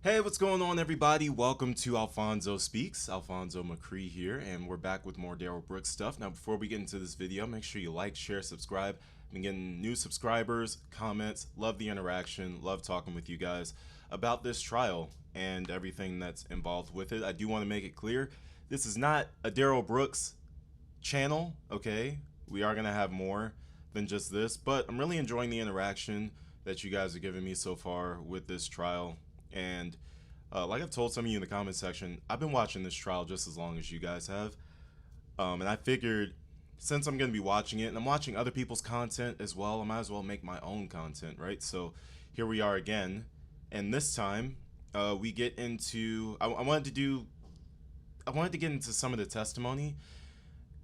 Hey, what's going on, everybody? Welcome to Alfonso Speaks. Alfonso McCree here, and we're back with more Darrell Brooks stuff. Now, before we get into this video, make sure you like, share, subscribe. I've been getting new subscribers, comments, love the interaction, love talking with you guys about this trial and everything that's involved with it. I do want to make it clear, this is not a Darrell Brooks channel, okay? We are going to have more than just this, but I'm really enjoying the interaction that you guys are giving me so far with this trial. And like I've told some of you in the comment section, I've been watching this trial just as long as you guys have. And I figured, since I'm going to be watching it, and I'm watching other people's content as well, I might as well make my own content, right? So here we are again. And this time, we get into, I wanted to get into some of the testimony,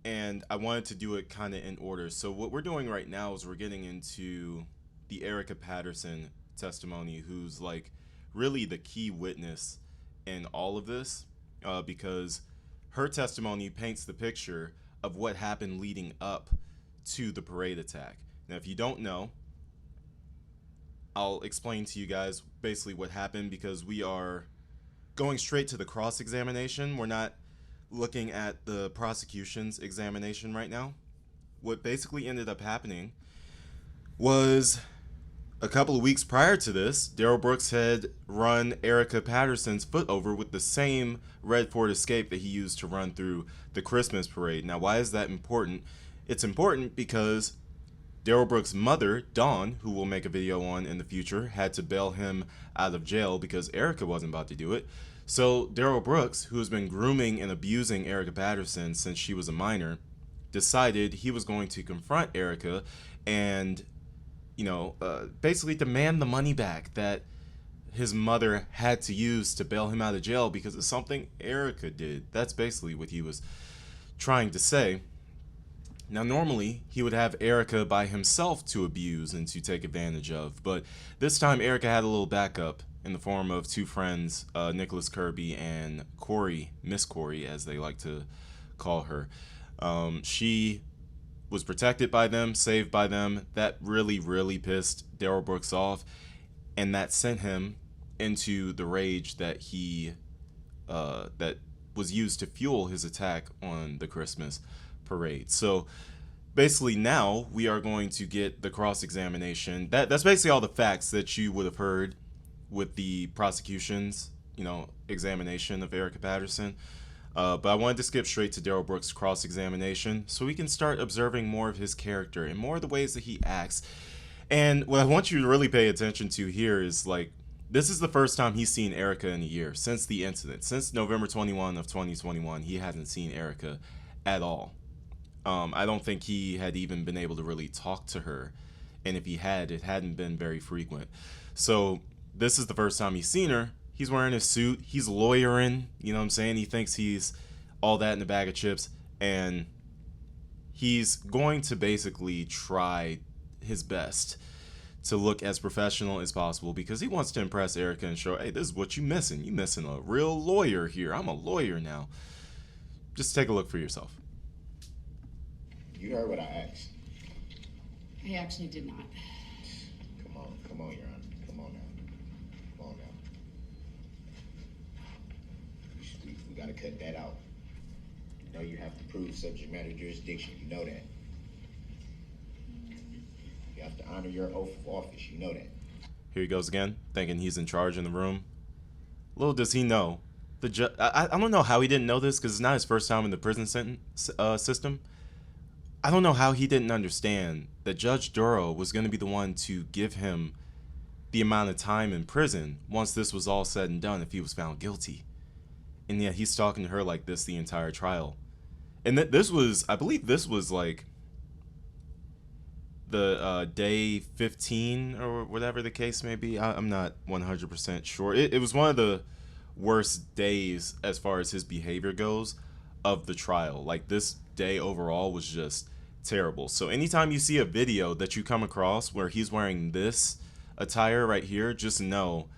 and I wanted to do it kind of in order. So what we're doing right now is we're getting into the Erika Patterson testimony, who's like really the key witness in all of this, because her testimony paints the picture of what happened leading up to the parade attack. Now, if you don't know, I'll explain to you guys basically what happened, because we are going straight to the cross-examination. We're not looking at the prosecution's examination right now. What basically ended up happening was, a couple of weeks prior to this, Darrell Brooks had run Erika Patterson's foot over with the same red Ford Escape that he used to run through the Christmas parade. Now, why is that important? It's important because Darrell Brooks' mother, Dawn, who we'll make a video on in the future, had to bail him out of jail because Erika wasn't about to do it. So Darrell Brooks, who has been grooming and abusing Erika Patterson since she was a minor, decided he was going to confront Erika and basically demand the money back that his mother had to use to bail him out of jail because of something Erika did. That's basically what he was trying to say. Now, normally, he would have Erika by himself to abuse and to take advantage of, but this time Erika had a little backup in the form of two friends, Nicholas Kirby and Corey, Miss Corey, as they like to call her. She was protected by them, saved by them. That really pissed Darrell Brooks off, and that sent him into the rage that that was used to fuel his attack on the Christmas parade. So basically now we are going to get the cross-examination. That's basically all the facts that you would have heard with the prosecution's examination of Erika Patterson. But I wanted to skip straight to Darrell Brooks' cross-examination so we can start observing more of his character and more of the ways that he acts. And what I want you to really pay attention to here is, like, this is the first time he's seen Erika in a year since the incident. Since November 21 of 2021, he hasn't seen Erika at all. I don't think he had even been able to really talk to her. And if he had, it hadn't been very frequent. So this is the first time he's seen her. He's wearing his suit. He's lawyering. You know what I'm saying? He thinks he's all that in a bag of chips. And he's going to basically try his best to look as professional as possible because he wants to impress Erika and show, hey, this is what you're missing. You're missing a real lawyer here. I'm a lawyer now. Just take a look for yourself. You heard what I asked. I actually did not. Come on, Your Honor. Come on now. We gotta cut that out. You know you have to prove subject matter jurisdiction. You know that. You have to honor your oath of office. You know that. Here he goes again, thinking he's in charge in the room. Little does he know, I don't know how he didn't know this because it's not his first time in the prison sentence system. I don't know how he didn't understand that Judge Darrell was going to be the one to give him the amount of time in prison once this was all said and done if he was found guilty. And yet he's talking to her like this the entire trial. And this was, I believe this was like the day 15 or whatever the case may be. I'm not 100% sure. It was one of the worst days as far as his behavior goes of the trial. Like, this day overall was just terrible. So anytime you see a video that you come across where he's wearing this attire right here, just know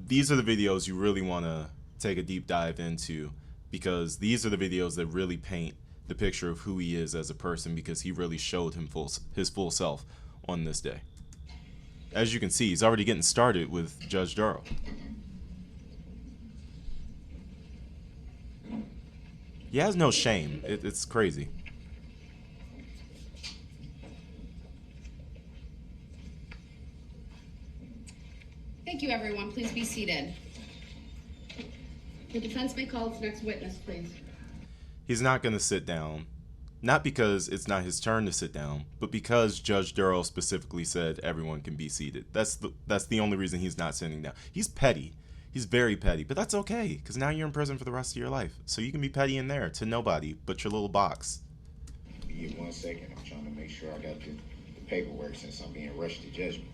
these are the videos you really want to take a deep dive into, because these are the videos that really paint the picture of who he is as a person, because he really showed his full self on this day. As you can see, he's already getting started with Judge Darrell. He has no shame. It's crazy. Thank you, everyone. Please be seated. The defense may call its next witness, please. He's not going to sit down. Not because it's not his turn to sit down, but because Judge Darrell specifically said everyone can be seated. That's the only reason he's not sitting down. He's petty. He's very petty, but that's okay, because now you're in prison for the rest of your life. So you can be petty in there to nobody but your little box. Give me 1 second. I'm trying to make sure I got the paperwork since I'm being rushed to judgment.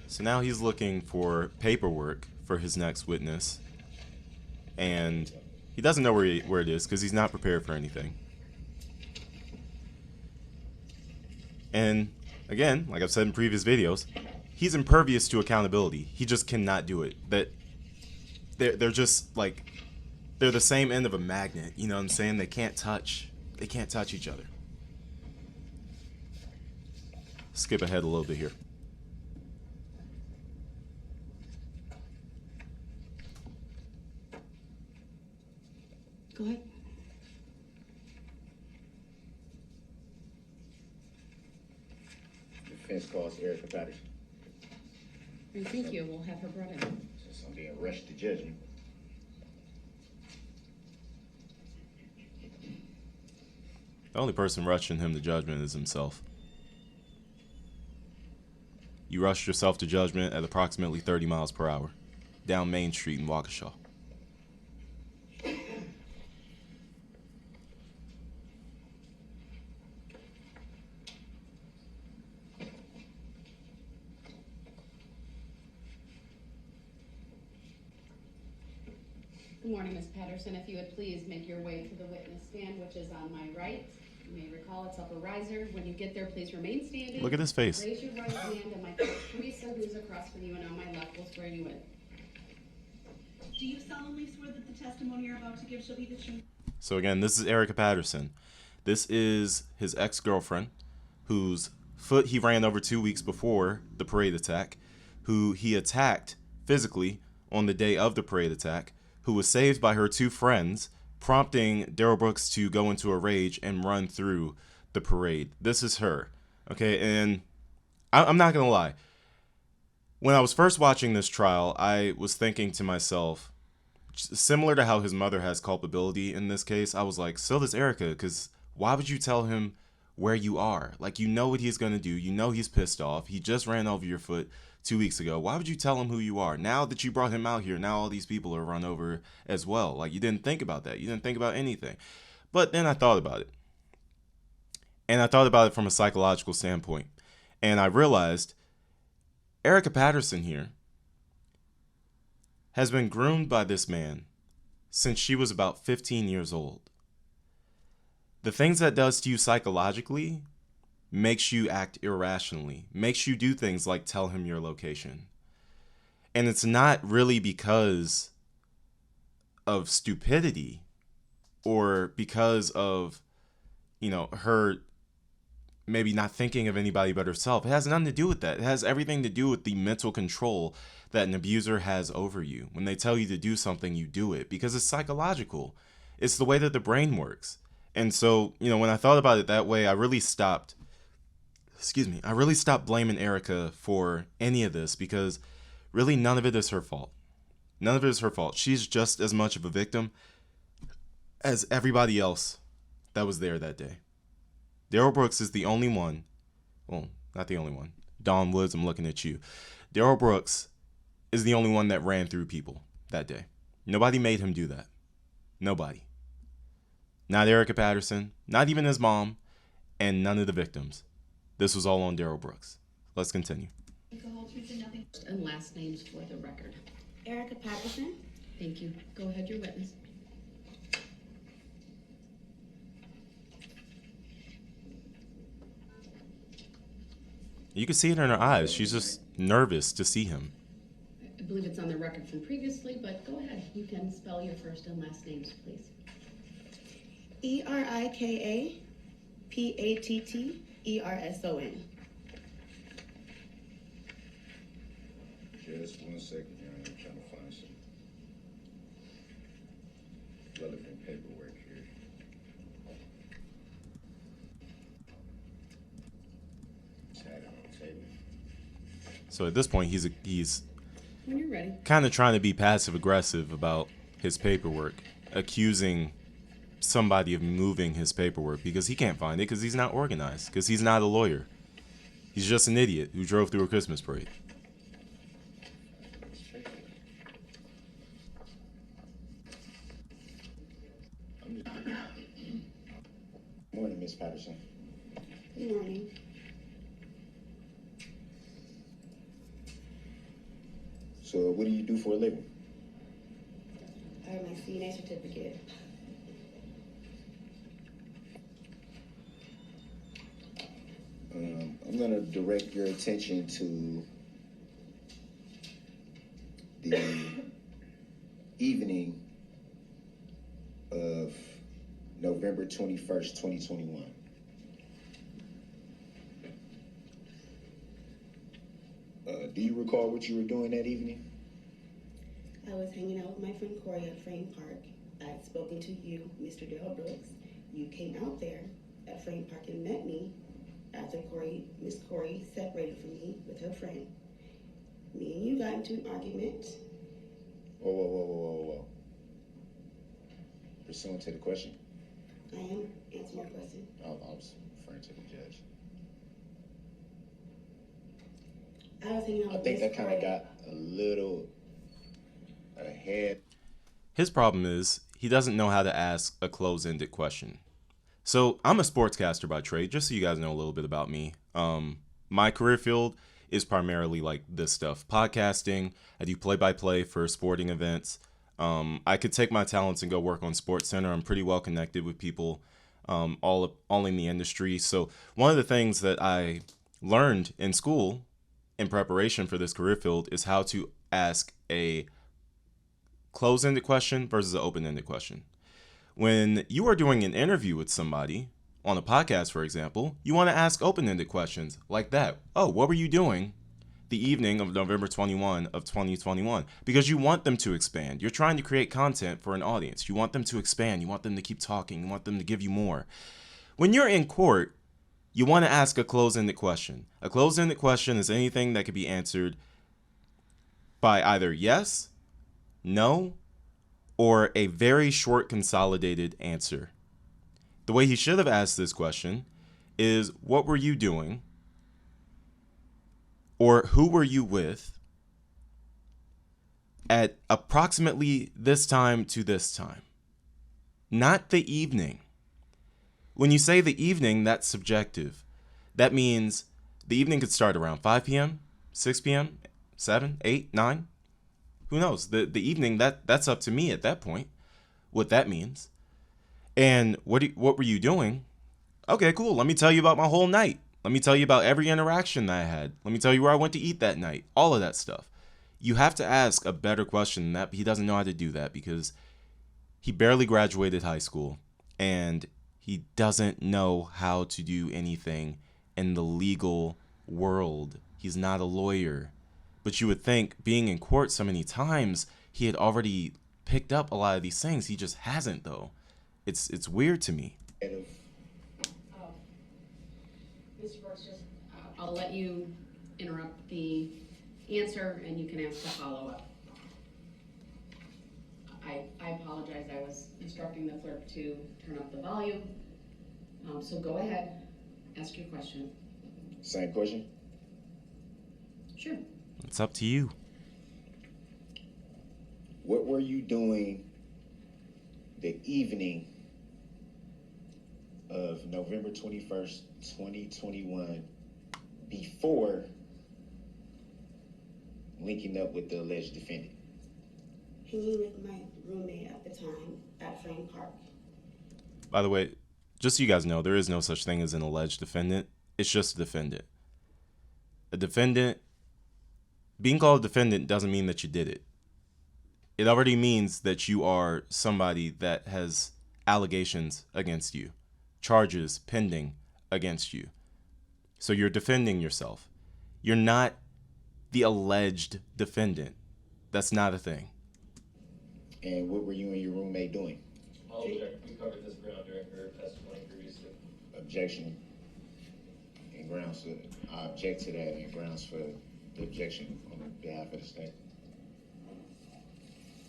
So now he's looking for paperwork for his next witness, and he doesn't know where it is because he's not prepared for anything. And again, like I've said in previous videos, he's impervious to accountability. He just cannot do it. That they're just like, they're the same end of a magnet. You know what I'm saying? They can't touch each other. Skip ahead a little bit here. Go ahead. Defense calls Erika Patterson. Thank you. We'll have her brought in. Since I'm being rushed to judgment. The only person rushing him to judgment is himself. You rushed yourself to judgment at approximately 30 miles per hour down Main Street in Waukesha. Good morning, Ms. Patterson. If you would please make your way to the witness stand, which is on my right. You may recall it's upper riser. When you get there, please remain standing. Look at his face. Raise your right hand, and my coach, Teresa, who's across from you and on my left, will swear you in. Do you solemnly swear that the testimony you're about to give shall be the truth? So again, this is Erika Patterson. This is his ex-girlfriend, whose foot he ran over 2 weeks before the parade attack, who he attacked physically on the day of the parade attack, who was saved by her two friends, prompting Darrell Brooks to go into a rage and run through the parade. This is her. Okay, and I'm not going to lie. When I was first watching this trial, I was thinking to myself, similar to how his mother has culpability in this case, I was like, so does Erika, because why would you tell him where you are? Like, you know what he's going to do. You know he's pissed off. He just ran over your foot 2 weeks ago. Why would you tell him who you are? Now that you brought him out here, now all these people are run over as well. Like, you didn't think about that. You didn't think about anything. But then I thought about it. And I thought about it from a psychological standpoint. And I realized Erika Patterson here has been groomed by this man since she was about 15 years old. The things that does to you psychologically makes you act irrationally, makes you do things like tell him your location. And it's not really because of stupidity or because of, you know, her maybe not thinking of anybody but herself. It has nothing to do with that. It has everything to do with the mental control that an abuser has over you. When they tell you to do something, you do it because it's psychological. It's the way that the brain works. And so, you know, when I thought about it that way, I really stopped blaming Erika for any of this because really none of it is her fault. None of it is her fault. She's just as much of a victim as everybody else that was there that day. Darrell Brooks is the only one, well, not the only one. Don Woods, I'm looking at you. Darrell Brooks is the only one that ran through people that day. Nobody made him do that. Nobody. Not Erika Patterson, not even his mom, and none of the victims. This was all on Darrell Brooks. Let's continue. The whole truth and nothing. And last names for the record. Erika Patterson. Thank you. Go ahead, your witness. You can see it in her eyes. She's just nervous to see him. believe it's on the record from previously, but go ahead. You can spell your first and last names, please. ErikaPatterson. Just 1 second, John. I'm trying to find some relevant paperwork here. Just had it on the table. So at this point, he's When you're ready. kind of trying to be passive aggressive about his paperwork, accusing somebody of moving his paperwork because he can't find it because he's not organized, because he's not a lawyer. He's just an idiot who drove through a Christmas parade. Morning, Miss Patterson. Good morning. So, what do you do for a living? I have my CNA certificate. I'm going to direct your attention to the evening of November 21st, 2021. Do you recall what you were doing that evening? I was hanging out with my friend Corey at Frame Park. I had spoken to you, Mr. Darrell Brooks. You came out there at Frame Park and met me after Miss Corey separated from me with her friend. Me and you got into an argument. Whoa. Pursuant to the question? I am answering your question. I was referring to the judge. I was hanging out I with think Miss that kind of Corey. got a little ahead. His problem is he doesn't know how to ask a close-ended question. So I'm a sportscaster by trade, just so you guys know a little bit about me. My career field is primarily like this stuff: podcasting. I do play-by-play for sporting events. I could take my talents and go work on Sports Center. I'm pretty well connected with people all in the industry. So one of the things that I learned in school in preparation for this career field is how to ask a close-ended question versus an open-ended question. When you are doing an interview with somebody on a podcast, for example, you want to ask open-ended questions like that. Oh, what were you doing the evening of November 21 of 2021? Because you want them to expand. You're trying to create content for an audience. You want them to expand. You want them to keep talking. You want them to give you more. When you're in court, you want to ask a close-ended question. A close-ended question is anything that can be answered by either yes, no, or a very short consolidated answer. The way he should have asked this question is, what were you doing? Or who were you with at approximately this time to this time? Not the evening. When you say the evening, that's subjective. That means the evening could start around 5 p.m., 6 p.m., 7, 8, 9. Who knows? The evening, that's up to me at that point, what that means. And what were you doing? Okay, cool. Let me tell you about my whole night. Let me tell you about every interaction that I had. Let me tell you where I went to eat that night. All of that stuff. You have to ask a better question than that, but he doesn't know how to do that because he barely graduated high school and he doesn't know how to do anything in the legal world. He's not a lawyer. But you would think, being in court so many times, he had already picked up a lot of these things. He just hasn't, though. It's weird to me. Mr. Brooks, I'll let you interrupt the answer and you can ask a follow-up. I apologize. I was instructing the clerk to turn up the volume. So go ahead, ask your question. Same question? Sure. It's up to you. What were you doing the evening of November 21st, 2021, before linking up with the alleged defendant? Hanging with my roommate at the time at Frame Park. By the way, just so you guys know, there is no such thing as an alleged defendant. It's just a defendant. A defendant being called a defendant doesn't mean that you did it. It already means that you are somebody that has allegations against you, charges pending against you. So you're defending yourself. You're not the alleged defendant. That's not a thing. And what were you and your roommate doing? I'll object. We covered this ground during her testimony previously. Objection and grounds for, I object to that and grounds for the objection on behalf of the state.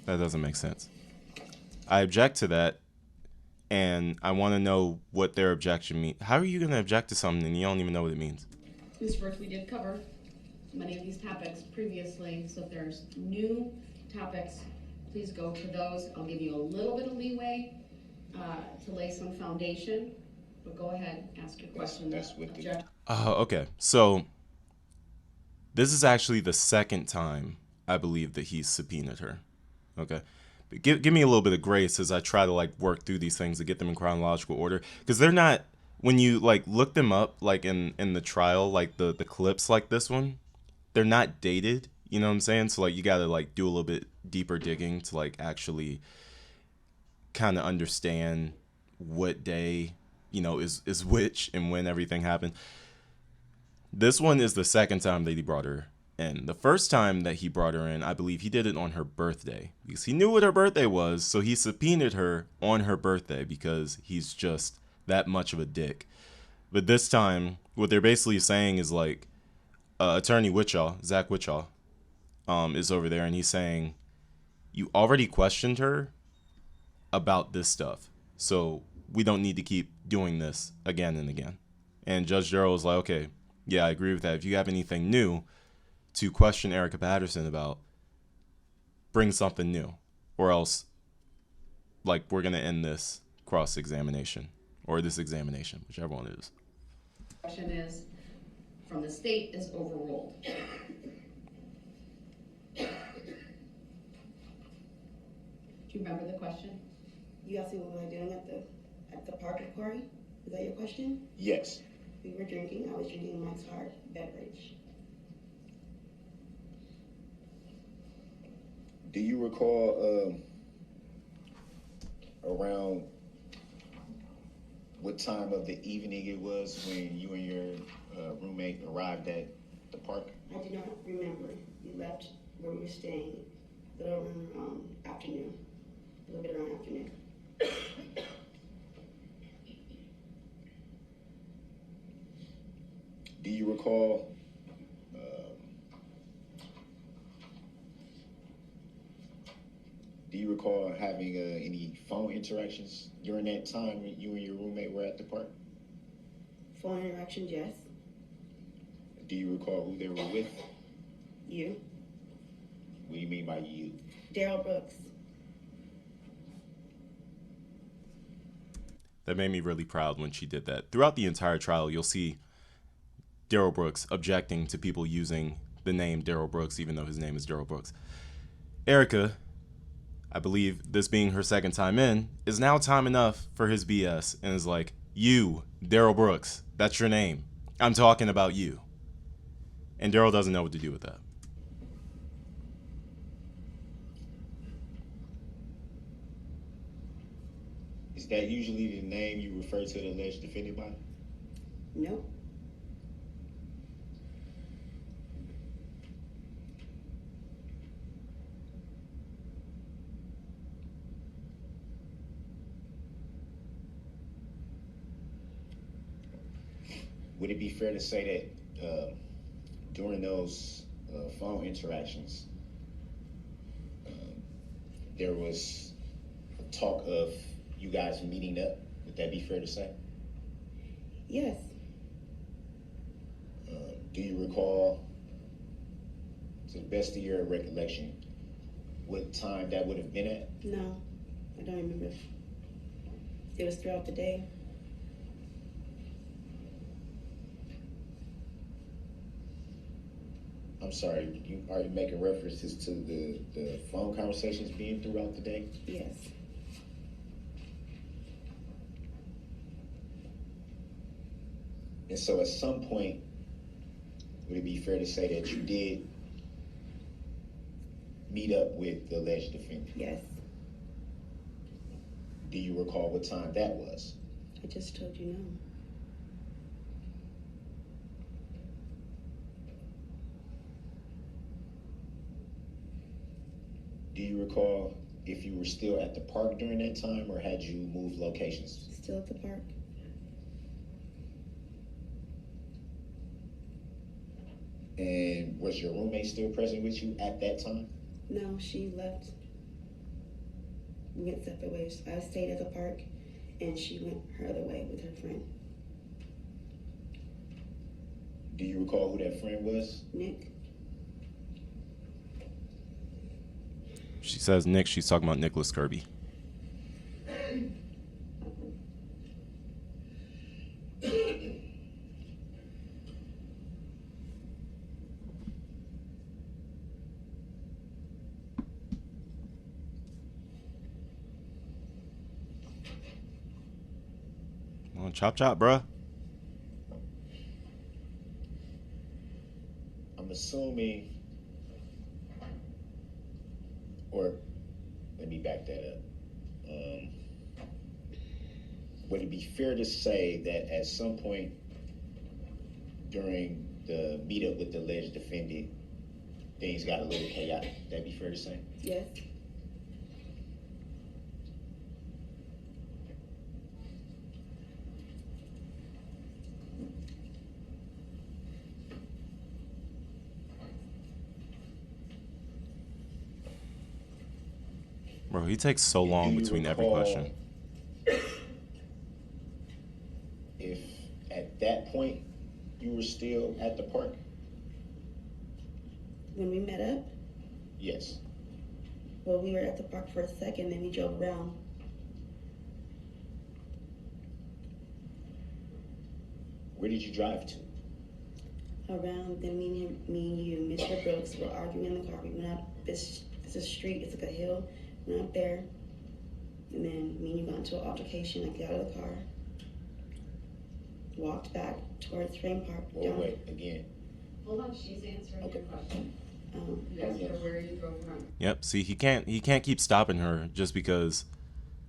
That doesn't make sense. I object to that, and I want to know what their objection means. How are you going to object to something and you don't even know what it means? Mr. Brooks, we did cover many of these topics previously, so if there's new topics, please go to those. I'll give you a little bit of leeway to lay some foundation, but go ahead, ask your question. That's what Object. Okay, so this is actually the second time I believe that he's subpoenaed her. Okay, but give me a little bit of grace as I try to like work through these things to get them in chronological order, because they're not, when you like look them up like in the trial, like the clips like this one, they're not dated. You know what I'm saying? So like you gotta like do a little bit deeper digging to like actually kind of understand what day, you know, is which and when everything happened. This one is the second time that he brought her in. The first time that he brought her in, I believe he did it on her birthday because he knew what her birthday was, so he subpoenaed her on her birthday because he's just that much of a dick. But this time, what they're basically saying is like, Attorney Witchaw, Zach Witchaw, is over there, and he's saying, you already questioned her about this stuff, so we don't need to keep doing this again and again. And Judge Darrell was like, okay, yeah, I agree with that. If you have anything new to question Erika Patterson about, bring something new, or else, like, we're going to end this cross-examination, or this examination, whichever one it is. Question is, from the state is overruled. Do you remember the question? You asked me what was I doing at the park at Quarry? Is that your question? Yes. We were drinking. I was drinking Mike's Hard beverage. Do you recall around what time of the evening it was when you and your roommate arrived at the park? I do not remember. We left where we were staying a little around afternoon. A little bit around afternoon. Do you recall having any phone interactions during that time when you and your roommate were at the park? Phone interactions, yes. Do you recall who they were with? You. What do you mean by you? Darrell Brooks. That made me really proud when she did that. Throughout the entire trial, you'll see Darrell Brooks objecting to people using the name Darrell Brooks, even though his name is Darrell Brooks. Erika, I believe this being her second time in, is now time enough for his BS and is like, you, Darrell Brooks, that's your name. I'm talking about you. And Darrell doesn't know what to do with that. Is that usually the name you refer to the alleged defendant by? No. Would it be fair to say that during those phone interactions, there was talk of you guys meeting up? Would that be fair to say? Yes. Do you recall, to the best of your recollection, what time that would have been at? No, I don't remember. It was throughout the day. I'm sorry, are you making references to the phone conversations being throughout the day? Yes. And so at some point, would it be fair to say that you did meet up with the alleged defendant? Yes, Do you recall what time that was? I just told you no. Do you recall if you were still at the park during that time, or had you moved locations? Still at the park? And was your roommate still present with you at that time? No, she left. We went separate ways. I stayed at the park, and she went her other way with her friend, Do you recall who that friend was? Nick. She says Nick, she's talking about Nicholas Kirby. Come on, chop chop, bruh. I'm assuming, or let me back that up. Would it be fair to say that at some point during the meetup with the alleged defendant, things got a little chaotic? That'd be fair to say? Yes. Bro, he takes so long Do you between every recall question. If at that point you were still at the park? When we met up, Yes. well, we were at the park for a second, then we drove around. Where did you drive to? Around, then me and you, Mr. Brooks, were arguing in the car. We went up this is a street, it's like a hill. Went up there, and then me and you got into an altercation. I got out of the car, walked back towards Frame Park. Well, wait, again. Hold on, she's answering Okay. your question. Um, You asked her where you drove from. Yep. See, he can't keep stopping her just because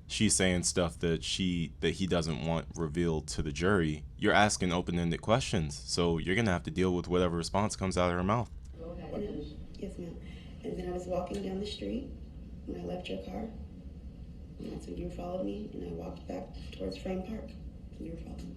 she's saying stuff that he doesn't want revealed to the jury. You're asking open-ended questions, so you're gonna have to deal with whatever response comes out of her mouth. Go ahead, and then- finish. yes, ma'am. And then I was walking down the street when I left your car. And that's when you followed me, and I walked back towards Frame Park. And you were following me.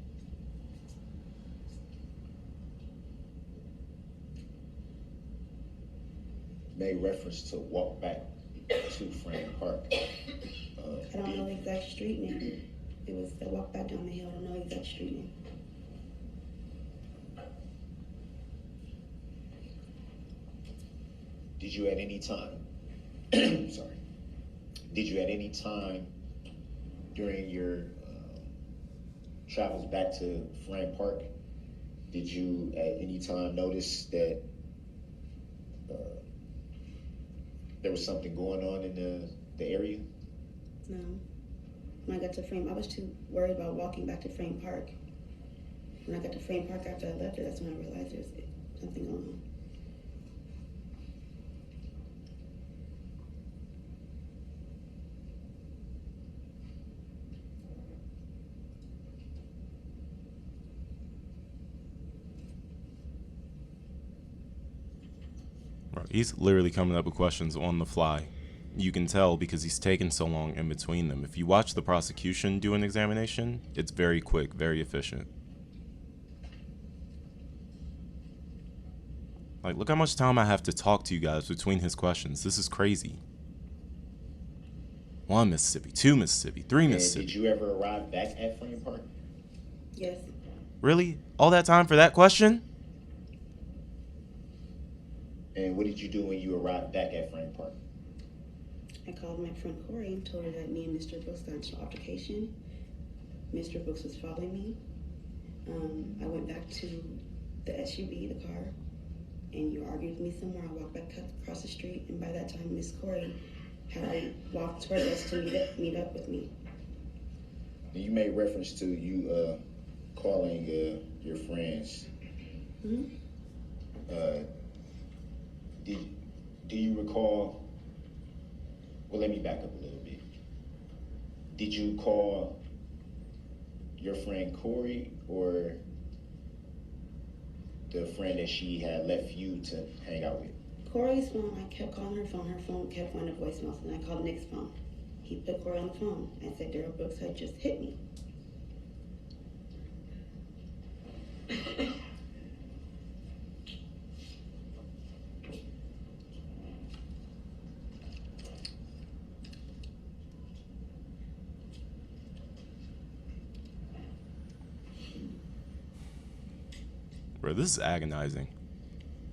Made reference to walk back to Frame Park. I don't know the exact street name. It was the walk back down the hill. I don't know the exact street name. Did you at any time, sorry, did you at any time during your travels back to Frame Park, did you at any time notice that there was something going on in the area? No. When I got to Frame, I was too worried about walking back to Frame Park. When I got to Frame Park after I left it, that's when I realized there was something going on. Bro, he's literally coming up with questions on the fly. You can tell because he's taking so long in between them. If you watch the prosecution do an examination, it's very quick, very efficient. Like, look how much time I have to talk to you guys between his questions. This is crazy. 1 Mississippi, 2 Mississippi, 3 And Mississippi. did you ever arrive back at Frame Park? Yes. Really? All that time for that question? And what did you do when you arrived back at Frame Park? I called my friend Corey and told her that me and Mr. Brooks got into an altercation. Mr. Brooks was following me. I went back to the SUV, the car, and you argued with me somewhere. I walked back across the street, and by that time, Miss Corey had walked towards us to meet up with me. And you made reference to you calling your friends. Mm-hmm. Do you recall Well, let me back up a little bit. Did you call your friend Corey or the friend that she had left you to hang out with? Corey's phone, I kept calling her phone kept going to voicemail, so then I called Nick's phone. He put Corey on the phone and said Darrell Brooks had just hit me. Bro, this is agonizing.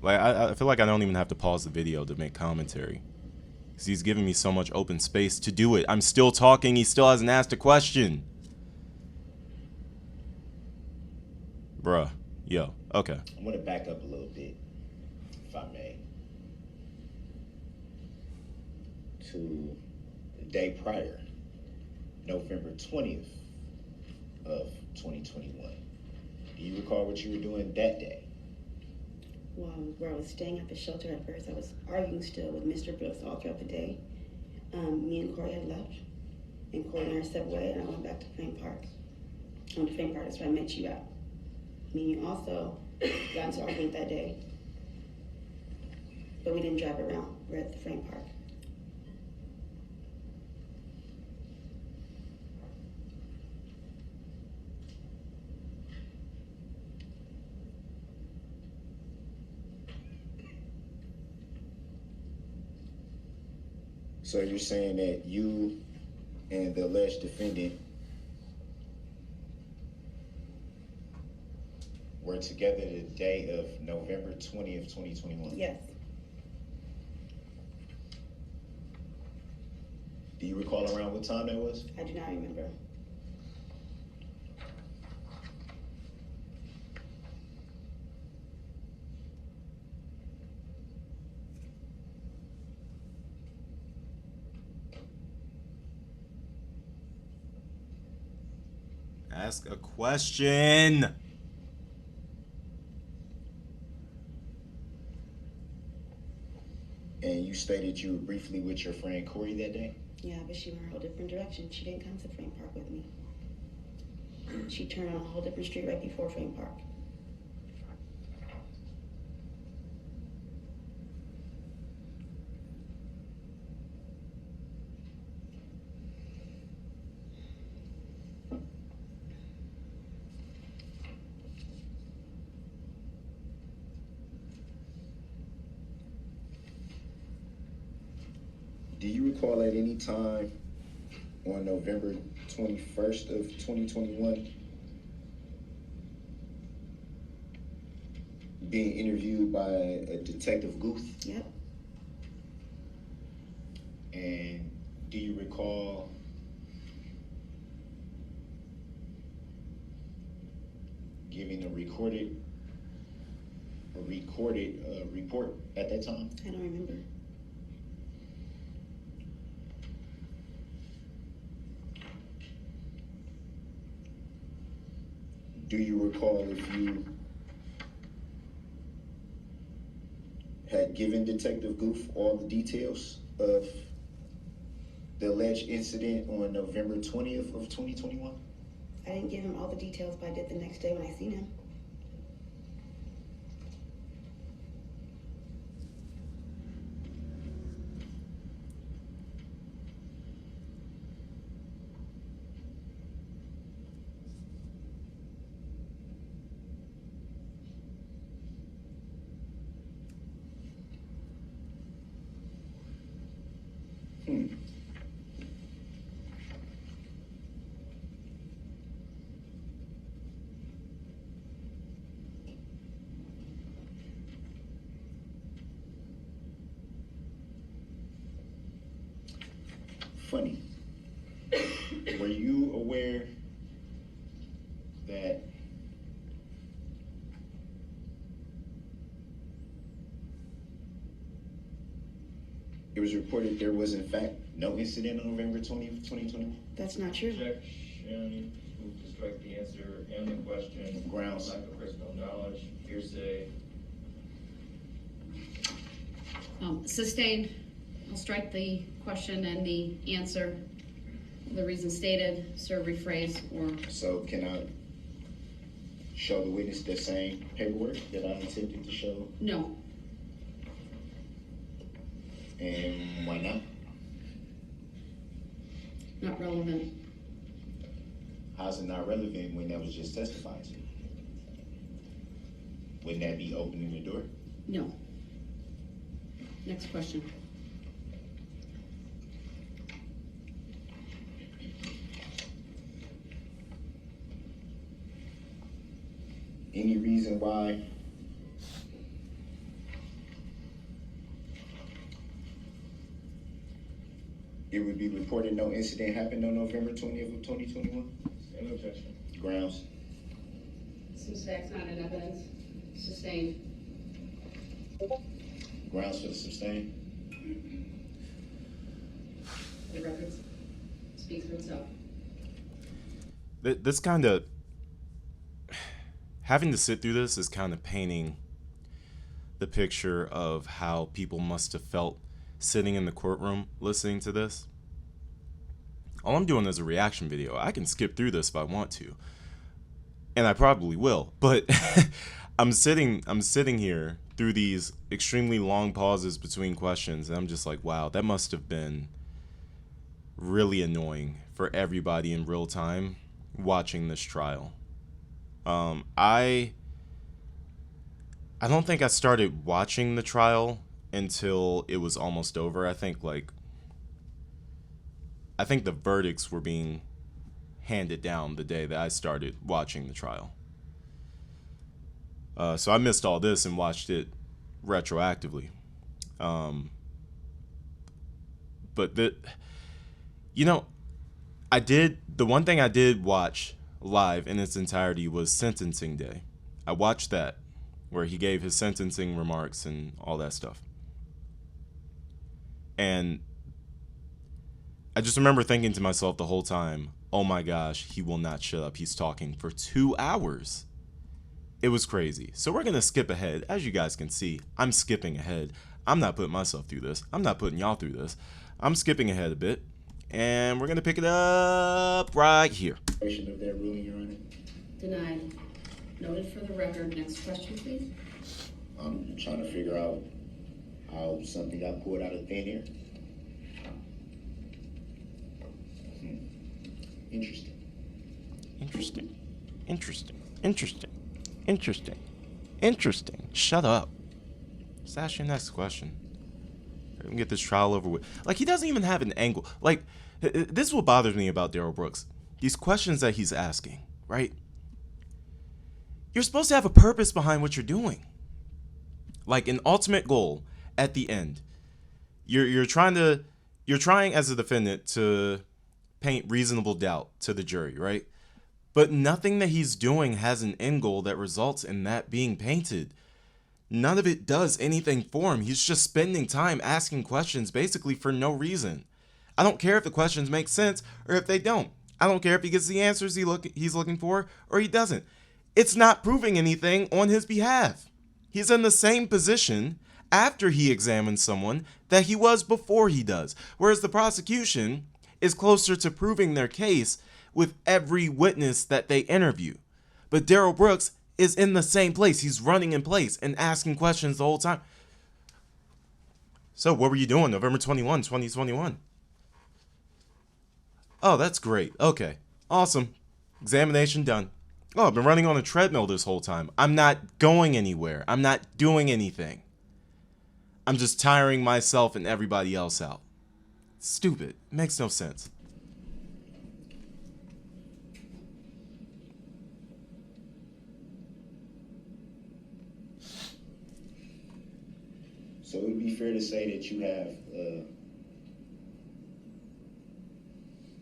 Like, I feel like I don't even have to pause the video to make commentary. Because he's giving me so much open space to do it. I'm still talking. He still hasn't asked a question. Bruh. Yo. Okay. I want to back up a little bit, if I may, to the day prior, November 20th of 2021. Do you recall what you were doing that day? Well, where I was staying at the shelter at first, I was arguing still with Mr. Brooks all throughout the day. Me and Corey had left, and Corey and I stepped away, and I went back to Frame Park. I went to Frame Park, that's where I met you at. Me and you also got into an argument that day, but we didn't drive around. We're at the Frame Park. So you're saying that you and the alleged defendant were together the day of November 20th, 2021? Yes. Do you recall around what time that was? I do not remember. Ask a question. And you stated you were briefly with your friend Corey that day? Yeah, but she went a whole different direction. She didn't come to Frame Park with me. She turned on a whole different street right before Frame Park. Do you recall at any time on November 21st of 2021 being interviewed by a Detective Guth? Yep. And do you recall giving a recorded report at that time? I don't remember. Do you recall if you had given Detective Guth all the details of the alleged incident on November 20th of 2021? I didn't give him all the details, but I did the next day when I seen him. Funny. Were you aware that it was reported there was in fact no incident on November 20th, 2021? That's not true. Objection. Move to strike the answer and the question. Grounds. Lack of personal knowledge. Hearsay. Sustained. I'll strike the question and the answer for the reason stated, sir, rephrase, or So can I show the witness the same paperwork that I attempted to show? no. And why not? Not relevant. How's it not relevant when that was just testified to? Wouldn't that be opening the door? No. Next question. Any reason why it would be reported no incident happened on November 20th of 2021? No objection. Grounds? Since that's not in evidence, sustained. Grounds for the sustain? The record speaks for itself. This kind of, having to sit through this is kind of painting the picture of how people must have felt sitting in the courtroom listening to this. All I'm doing is a reaction video. I can skip through this if I want to, and I probably will, but I'm sitting here through these extremely long pauses between questions, and I'm just like, wow, that must have been really annoying for everybody in real time watching this trial. I don't think I started watching the trial until it was almost over. I think the verdicts were being handed down the day that I started watching the trial. So I missed all this and watched it retroactively. But the one thing I did watch live in its entirety was sentencing day. I watched that, where he gave his sentencing remarks and all that stuff. And I just remember thinking to myself the whole time, oh my gosh, he will not shut up. He's talking for 2 hours. It was crazy. So we're going to skip ahead. As you guys can see, I'm skipping ahead. I'm not putting myself through this. I'm not putting y'all through this. I'm skipping ahead a bit. And we're going to pick it up right here. Of that ruling, Your Honor? Denied. Noted for the record. Next question, please. I'm trying to figure out how something got pulled out of thin air. Interesting. Interesting. Interesting. Interesting. Interesting. Interesting. Shut up. Just ask your next question. We can get this trial over with. Like, he doesn't even have an angle. Like, this is what bothers me about Darrell Brooks. These questions that he's asking, right? You're supposed to have a purpose behind what you're doing. Like an ultimate goal at the end. You're trying as a defendant to paint reasonable doubt to the jury, right? But nothing that he's doing has an end goal that results in that being painted. None of it does anything for him. He's just spending time asking questions basically for no reason. I don't care if the questions make sense or if they don't. I don't care if he gets the answers he's looking for or he doesn't. It's not proving anything on his behalf. He's in the same position after he examines someone that he was before he does. Whereas the prosecution is closer to proving their case with every witness that they interview. But Darrell Brooks is in the same place. He's running in place and asking questions the whole time. So what were you doing November 21, 2021? Oh, that's great. Okay. Awesome. Examination done. Oh, I've been running on a treadmill this whole time. I'm not going anywhere. I'm not doing anything. I'm just tiring myself and everybody else out. Stupid. Makes no sense. So it would be fair to say that you have a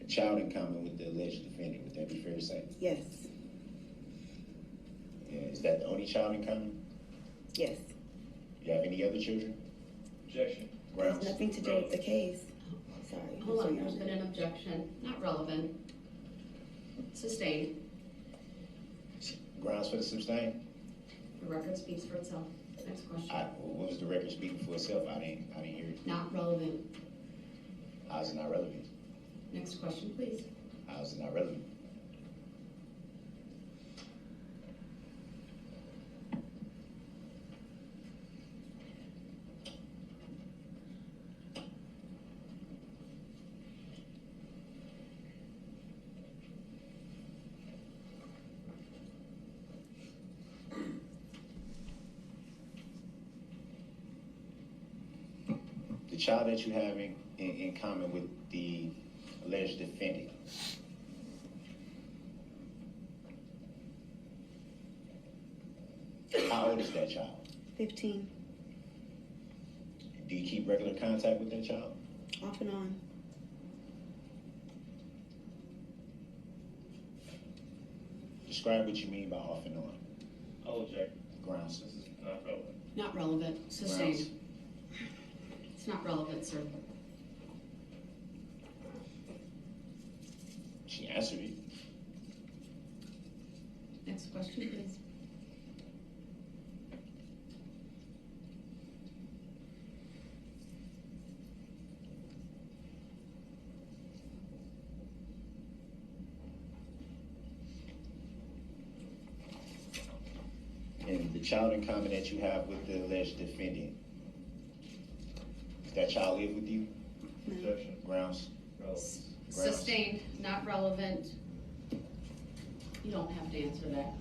child in common with the alleged defendant. Would that be fair to say? Yes. Yeah, is that the only child in common? Yes. Do you have any other children? Objection. Grounds? Nothing to do with the case. Sorry. Hold on, there's been an objection. Not relevant. Sustained. Grounds for the sustain? The record speaks for itself. Next question. What was the record speaking for itself? I didn't hear it. Not relevant. How's it not relevant? Next question, please. How's it not relevant? The child that you have in common with the alleged defendant, how old is that child? 15. Do you keep regular contact with that child? Off and on. Describe what you mean by off and on. I'll object. Grounds. This is not relevant. Not relevant. Sustained. It's not relevant, sir. She answered it. Next question, please. And the child in common that you have with the alleged defendant, does that child live with you? No. Objection. Grounds. Relevance. Grounds. Sustained, not relevant. You don't have to answer that.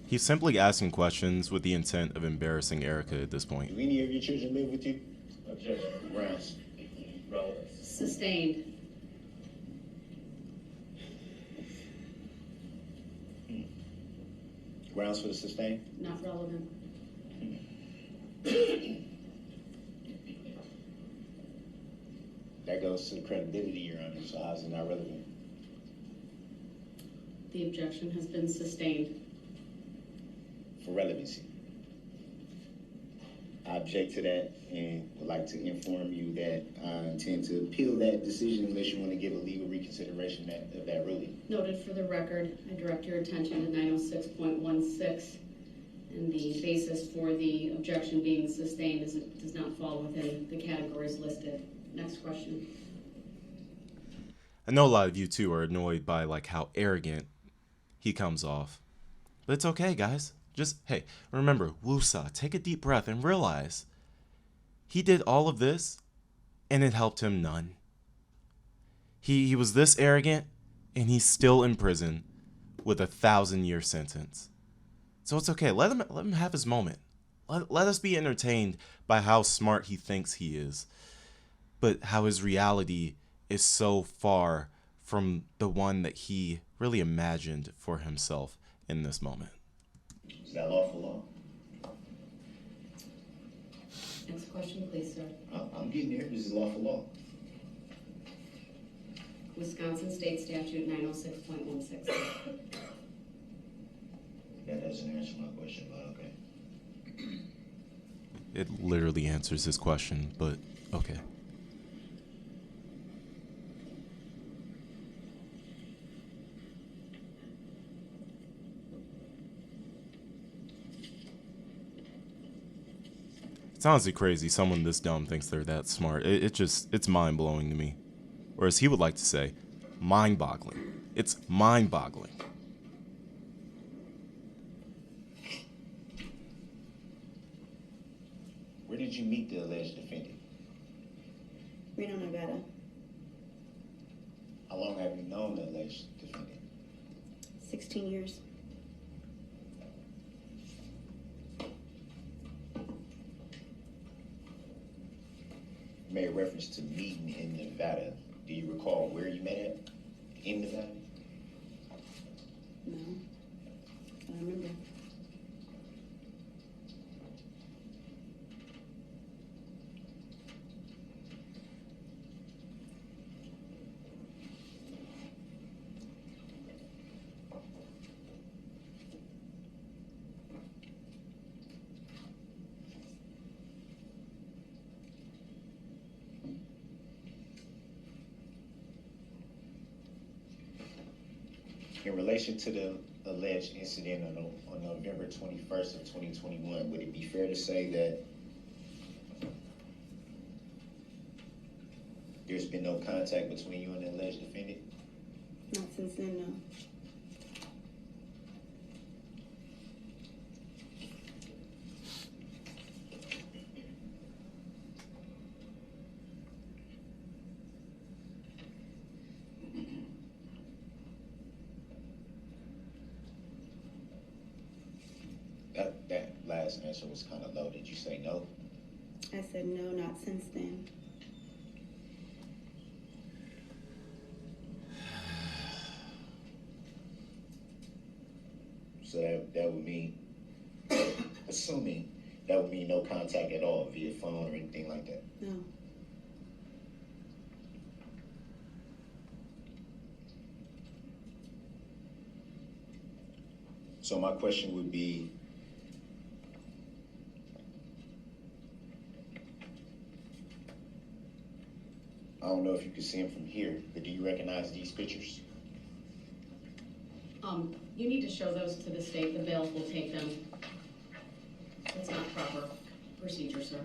He's simply asking questions with the intent of embarrassing Erika at this Do point. any of your children live with you? Objection. Grounds. Relevance. Sustained. Grounds for the sustain? Not relevant. That goes to the credibility, Your Honor, so how's it not relevant? The objection has been sustained. For relevancy. I object to that and would like to inform you that I intend to appeal that decision unless you want to give a legal reconsideration of that ruling. Noted for the record, I direct your attention to 906.16, and the basis for the objection being sustained is it does not fall within the categories listed. Next question. I know a lot of you too are annoyed by like how arrogant he comes off. But it's okay, guys. Just, hey, remember, woosah, take a deep breath and realize he did all of this and it helped him none. He was this arrogant and he's still in prison with a 1,000-year sentence. So it's okay. Let him have his moment. Let us be entertained by how smart he thinks he is, but how his reality is so far from the one that he really imagined for himself in this moment. Is that lawful law? Next question, please, sir. I'm getting there. This is lawful law. Wisconsin State Statute 906.16. That doesn't answer my question, but okay. It literally answers his question, but okay. It's honestly crazy someone this dumb thinks they're that smart. It's mind-blowing to me. Or as he would like to say, mind-boggling. It's mind-boggling. Where did you meet the alleged defendant? Reno, Nevada. How long have you known the alleged defendant? 16 years. You made reference to meeting in Nevada. Do you recall where you met at in Nevada? No. I don't remember. In relation to the alleged incident on November 21st of 2021, would it be fair to say that there's been no contact between you and the alleged defendant? Not since then, no. That last answer was kind of low. Did you say no? I said no, not since then. So that would mean, assuming that would mean no contact at all via phone or anything like that. No. So my question would be, I don't know if you can see them from here, but do you recognize these pictures? You need to show those to the state. The bailiff will take them. It's not proper procedure, sir.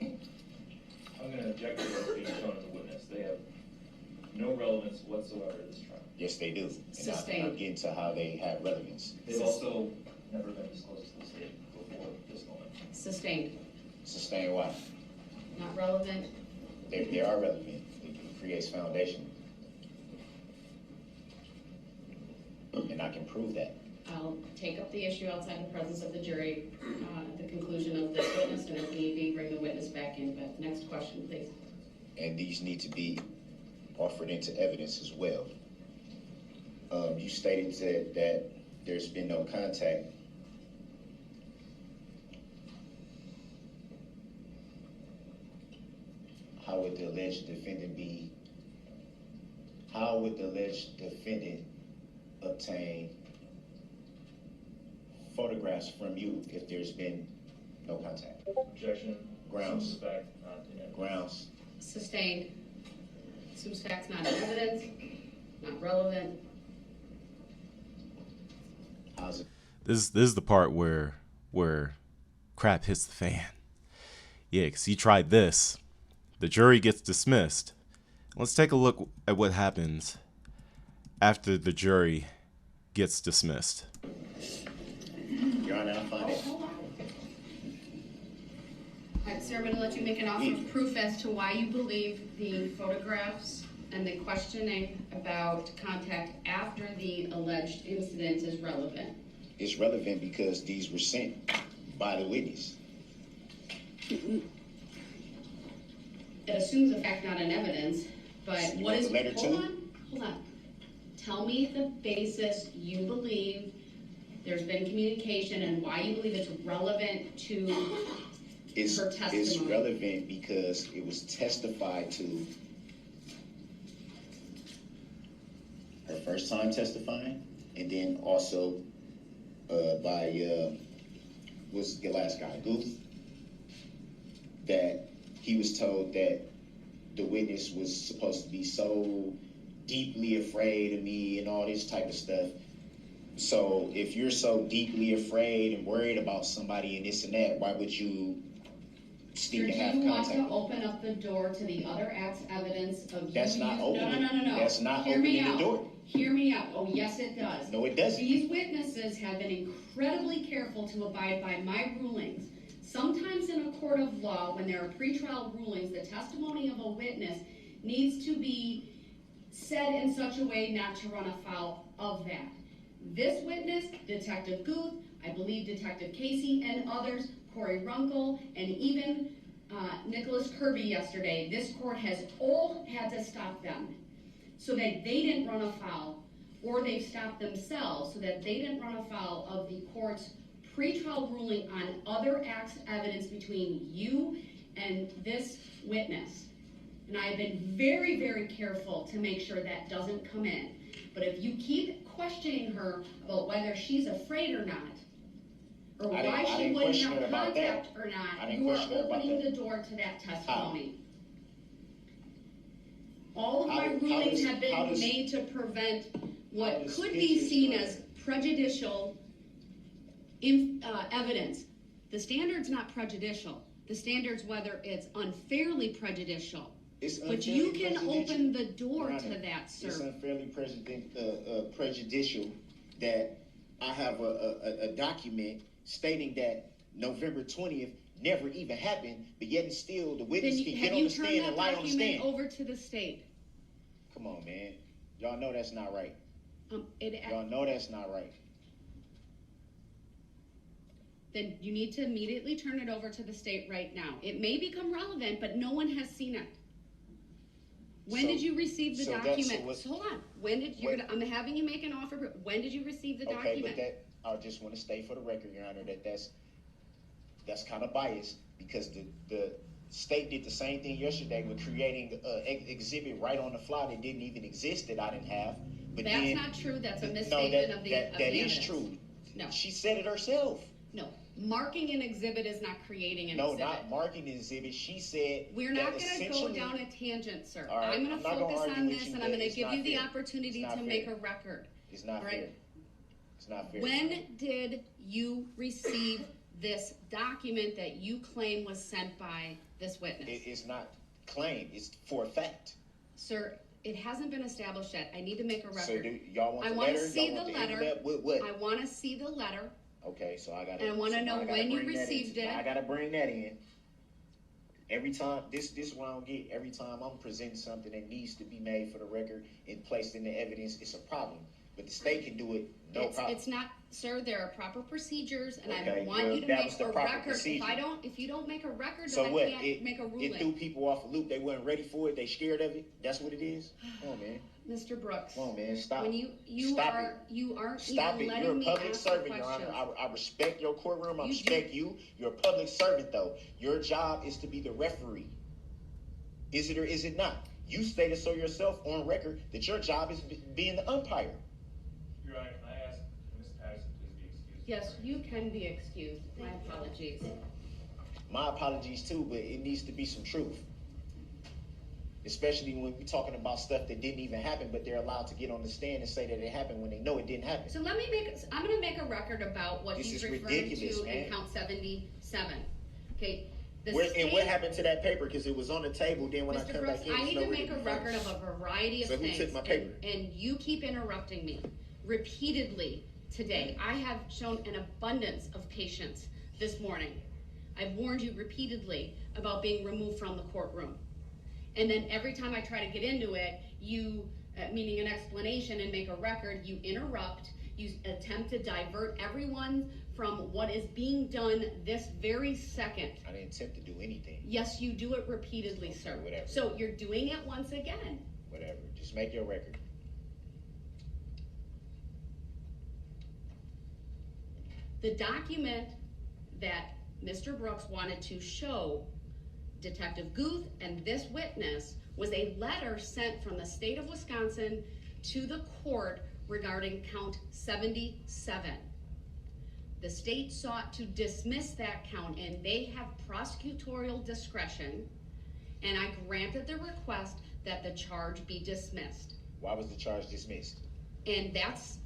I'm going to object to those being shown as a witness. They have no relevance whatsoever to this trial. Yes, they do. Sustained. And I'll get into how they have relevance. They've also never been disclosed to the state before this moment. Sustained. Sustain why? Not relevant. They are relevant. It creates foundation. And I can prove that. I'll take up the issue outside the presence of the jury at the conclusion of this witness, and if need be, bring the witness back in. But next question, please. And these need to be offered into evidence as well. You stated that there's been no contact. How would the alleged defendant obtain photographs from you if there's been no contact? Objection. Grounds. Suspect, not in evidence. Grounds. Sustained. Assumes facts not in evidence, not relevant. How's it? This is the part where crap hits the fan. Yeah, because he tried this. The jury gets dismissed. Let's take a look at what happens after the jury gets dismissed. Your Honor, I'll find it. Hold on. All right, sir, I'm going to let you make an offer of proof as to why you believe the photographs and the questioning about contact after the alleged incident is relevant. It's relevant because these were sent by the witness. It assumes a fact not in evidence, but You what want is, the letter hold too? on. Tell me the basis you believe there's been communication and why you believe it's relevant to her testimony. It's relevant because it was testified to her first time testifying, and then also by what's the last guy, Guth, that he was told that the witness was supposed to be so deeply afraid of me and all this type of stuff. So if you're so deeply afraid and worried about somebody and this and that, why would you Sir, still do have you want contact? to open up the door to the other act's evidence of That's you? not opening. No. That's not Hear me opening the out. door. Hear me out. Oh, yes, it does. No, it doesn't. These witnesses have been incredibly careful to abide by my rulings. Sometimes in a court of law, when there are pretrial rulings, the testimony of a witness needs to be said in such a way not to run afoul of that. This witness, Detective Guth, I believe Detective Casey and others, Corey Runkle, and even Nicholas Kirby yesterday, this court has all had to stop them so that they didn't run afoul, or they've stopped themselves so that they didn't run afoul of the court's pretrial ruling on other acts of evidence between you and this witness. And I have been very, very careful to make sure that doesn't come in. But if you keep questioning her about whether she's afraid or not, or I why didn't she wouldn't question her have about that. contact or I not, didn't you are question her about opening that. the door to that testimony. All of How my does- rulings how have been does- made to prevent what does could be pictures seen work? as prejudicial evidence. The standard's not prejudicial. The standard's whether it's unfairly prejudicial. It's But you unfairly can prejudicial. open the door Your to Honor, that, It's sir. unfairly prejudicial that I have a document stating that November 20th never even happened, but yet and still the Then witness can get have on you the turned stand that and lie on the document stand. over to the state? Come on, man. Y'all know that's not right. It Y'all know that's not right. Then you need to immediately turn it over to the state right now. It may become relevant, but no one has seen it. When So- did you receive the so that's- document? so what- Hold on. When did you? I'm having you make an offer. But when did you receive the Okay, document? but I just want to state for the record, Your Honor, that's kind of biased because the state did the same thing yesterday with creating an exhibit right on the fly that didn't even exist that I didn't have. But That's then, not true. That's a no, misstatement of the that is evidence. true. No. She said it herself. No. Marking an exhibit is not creating an No, exhibit. not marking the exhibit. She said We're that not going to go essentially- down a tangent, sir. All right, I'm going I'm to not gonna focus argue on with this, you, and but I'm going to it's give not you the fair. opportunity It's not to make fair. a record. It's not All right. fair. It's not fair. When did you receive this document that you claim was sent by this witness? It's not claim. It's for a fact. Sir, it hasn't been established yet. I need to make a So record. do y'all want I the wanna letter? see Y'all want the the letter. envelope? What? I want to see the letter. Okay, so I gotta. And I wanna so know I gotta when you bring that in. received it. I gotta bring that in. Every time, this is what I don't get. Every time I'm presenting something that needs to be made for the record and placed in the evidence, it's a problem. But the state can do it, no problem. It's not, sir. There are proper procedures, and I Okay, want well, you to that make was the a proper record. procedure. If you don't make a record, So then what? I can't make a It threw ruling. people off a loop. They weren't ready for it. They scared of it. That's what it is. Come on, man. Mr. Brooks, Come on, man. Stop. when you Stop are it. you aren't Stop even it. letting You're a me public ask the servant, Your questions. Honor. I respect your courtroom. I You respect you. You're a public servant, though. Your job is to be the referee. Is it or is it not? You stated so yourself on record that your job is being the umpire. Your Honor, can I ask Ms. Patterson please be excused? Yes, you can be excused. My apologies. My apologies too, but it needs to be some truth. Especially when we're talking about stuff that didn't even happen, but they're allowed to get on the stand and say that it happened when they know it didn't happen. So I'm going to make a record about what This he's is referring ridiculous, to man. in count 77. Okay. And what happened to that paper? Because it was on the table. Then when I Mr. come Brooks, back in, I it's need to nowhere make be a found. record of a variety of So who things. took my paper? And you keep interrupting me repeatedly today. I have shown an abundance of patience this morning. I've warned you repeatedly about being removed from the courtroom. And then every time I try to get into it, you, meaning an explanation and make a record, you interrupt, you attempt to divert everyone from what is being done this very second. I didn't attempt to do anything. Yes, you do it repeatedly, Okay, sir. whatever. So you're doing it once again. Whatever. Just make your record. The document that Mr. Brooks wanted to show Detective Guth and this witness was a letter sent from the state of Wisconsin to the court regarding count 77. The state sought to dismiss that count, and they have prosecutorial discretion, and I granted the request that the charge be dismissed. Why was the charge dismissed? And that's,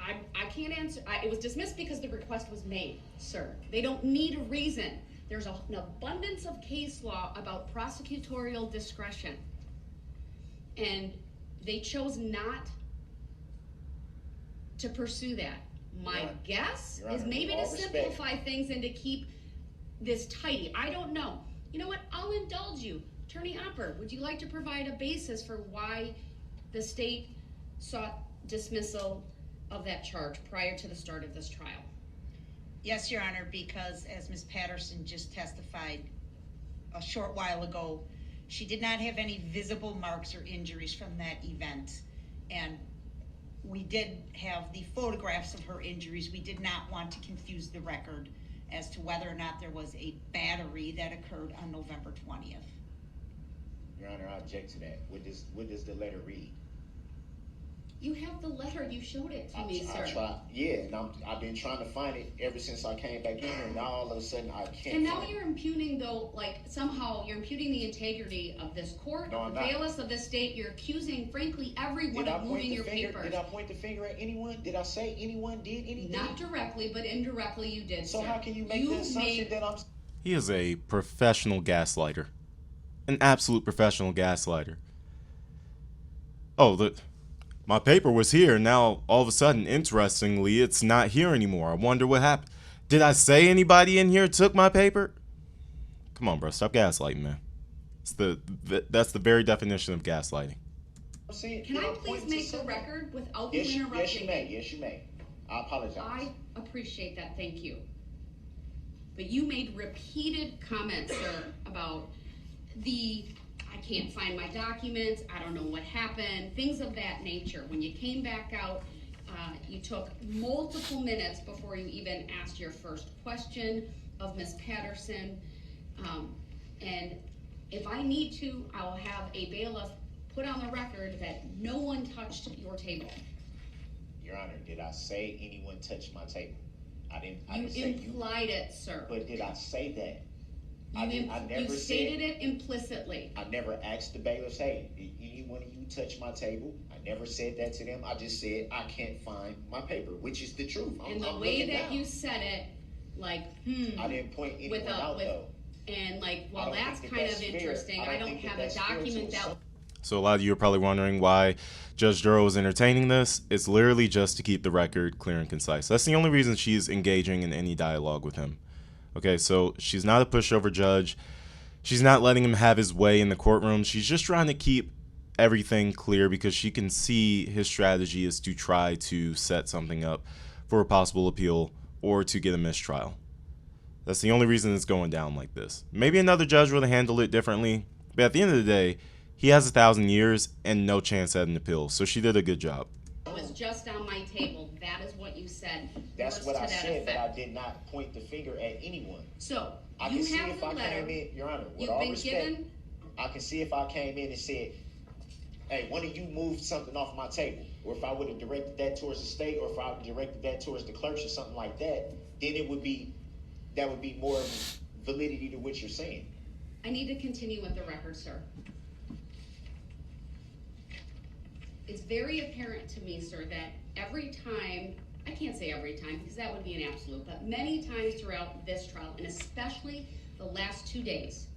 I can't answer. It was dismissed because the request was made, sir. They don't need a reason. There's an abundance of case law about prosecutorial discretion. And they chose not to pursue that. My guess Your is Honor, maybe with to all respect. simplify things and to keep this tidy. I don't know. You know what? I'll indulge you. Attorney Opper, would you like to provide a basis for why the state sought dismissal of that charge prior to the start of this trial? Yes, Your Honor, because as Ms. Patterson just testified a short while ago, she did not have any visible marks or injuries from that event. And we did have the photographs of her injuries. We did not want to confuse the record as to whether or not there was a battery that occurred on November 20th. Your Honor, I object to that. What does the letter read? You have the letter, you showed it to me, I sir. tried, yeah, and I've been trying to find it ever since I came back in here, and now all of a sudden I can't And now find you're it. impugning, though, like, somehow you're impugning the integrity of this court, No, I'm the not. bailiffs of this state. You're accusing, frankly, everyone Did I of point moving the your finger? papers. Did I point the finger at anyone? Did I say anyone did anything? Not directly, but indirectly you did, So sir. how can you make the assumption that I'm? He is a professional gaslighter. An absolute professional gaslighter. Oh, my paper was here, now all of a sudden, interestingly, it's not here anymore. I wonder what happened. Did I say anybody in here took my paper? Come on, bro, stop gaslighting, man. That's the very definition of gaslighting. Can I please make the record without you interrupting? Yes, you may. Yes, you may. I apologize. I appreciate that, thank you. But you made repeated comments, sir, about I can't find my documents, I don't know what happened, things of that nature. When you came back out, you took multiple minutes before you even asked your first question of Ms. Patterson. And if I need to, I will have a bailiff put on the record that no one touched your table. Your Honor, did I say anyone touched my table? I didn't You say you. implied it, sir. But did I say that? You stated it implicitly. I never asked the bailiffs, hey, did any one of you touch my table? I never said that to them. I just said, I can't find my paper, which is the truth. And the way that you said it, like, I didn't point anyone out, though. And like, well, that's kind of interesting. I don't have a document that. So a lot of you are probably wondering why Judge Darrell is entertaining this. It's literally just to keep the record clear and concise. That's the only reason she's engaging in any dialogue with him. Okay, so she's not a pushover judge. She's not letting him have his way in the courtroom. She's just trying to keep everything clear because she can see his strategy is to try to set something up for a possible appeal or to get a mistrial. That's the only reason it's going down like this. Maybe another judge would have handled it differently, but at the end of the day, he has 1,000 years and no chance at an appeal, so she did a good job. It was just on my table. That is what you said. That's what I said, but I did not point the finger at anyone. So, I you can see have if the I letter. came in, Your Honor, with You've all been respect, given. I can see if I came in and said, hey, one of you moved something off my table, or if I would have directed that towards the state, or if I directed that towards the clerks or something like that, then that would be more validity to what you're saying. I need to continue with the record, sir. It's very apparent to me, sir, that every time, I can't say every time because that would be an absolute, but many times throughout this trial, and especially the last 2 days,